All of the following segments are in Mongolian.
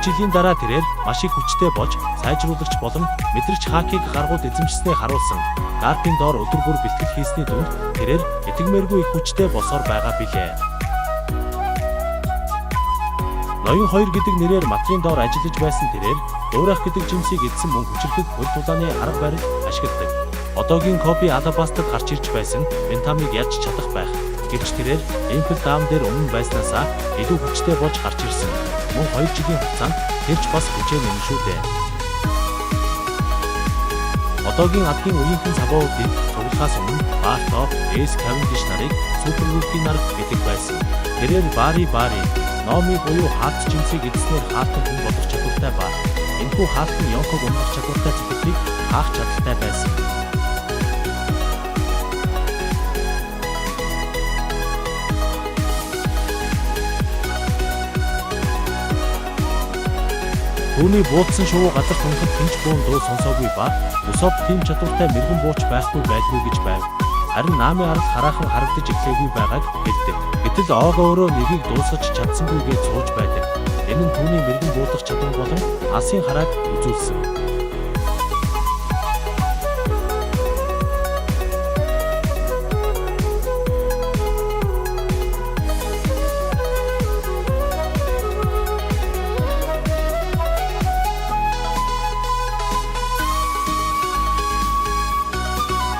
жилийн дараа тэрээр маш их хүчтэй болж сайжруулагч болон мэдрэгч хакийг гаргууд эзэмшснээ харуулсан. Гарпийн доор өдөр бүр бэлтгэл хийсний дүнд тэрээр итгэмээргүй их хүчтэй болсоор байгаа билээ. Ноён 2 гэдэг нэрээр материйн доор ажиллаж байсан тэрээр дуурайх гэдэг жимсийг эдсэн мөн хүчрхэг хөл тулааны арга барил ашигладаг. Одоогийн Коби Алабастад гарч ирж байсан Бентамыг ялж чадах байх. Гэвч тэрээр Эмпл даам дээр өмнө байснаасаа илүү хүчтэй болж гарч ирсэн. Мөн 2 жилийн хугацаанд тэрч бас хүчээ нэмэн шүү дээ. Одоогийн адгийн үеийнхэн цагаудыг цуглахаас өмнө Барто, Эс Кавендиш нарыг супер рүүкийн нар гэдэг байсан. Тэрээр Бари Номи буюу хаалт жимсийг эдснээр хаалтан хүн болох чадвартай ба энэхүү хаалтан Йонког унах чадвартай цэцгийг хаах чадaltaй байсан. Түүний буудсан шувуу газар тунхад хинч буун дуу сонсоогүй ба Усоп тийм чадвартай мэрэгэн бууч байхгүй байлгүй гэж байв. Харин Нами арга хараахан харагдаж эхлэегүй байгааг хэлдэг. Гэтэл Оого өөрөө нэгийг дуусгаж чадсангүйгээ цууж байдаг. Энэ нь түүний мэрэгэн буудах чадвар болон алсын харааг үзүүлсэн.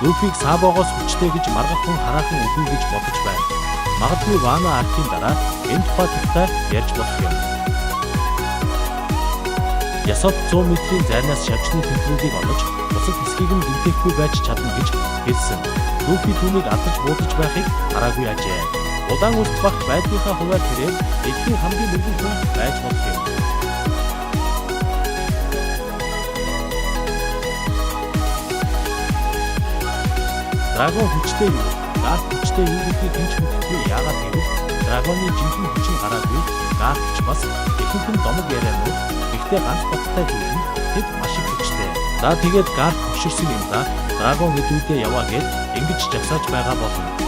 Люфиг Сабогоос хүчтэй гэж маргах хүн хараахан үгүй гэж бодож байна. Магадгүй Вано Аркийн дараа энэ тухай төвтэй ярьж болох юм. Ясот 100 метрийн зайнаас шавчны тэмдгүүдийг олж бусад хэсгийг нь гинтэхгүй байж чадна гэж хэлсэн. Люфи түүнийг алдаж буудаж байхыг хараагүй ажээ. Удаан үлдэх багт байдгийнхаа хуваар тэрээр дэлхийн хамгийн мэрэгэн хүн байж болох юм. Драгон хүчтэй юу? Гарт хүчтэй юу гэдгийг хэн ч мэдэхгүй. Яагаад гэвэл драгоны жинхэнэ хүч нь гараагүй. Гарт ч бас ихэнх нь домог ярианууд. Гэхдээ ганц баттай зүйл нь тэд маш их хүчтэй. За тэгээд гарт хөшөрсөн юм да. Драгон хэдүүдээ яваа гээд ингэж жагсааж байгаа болно.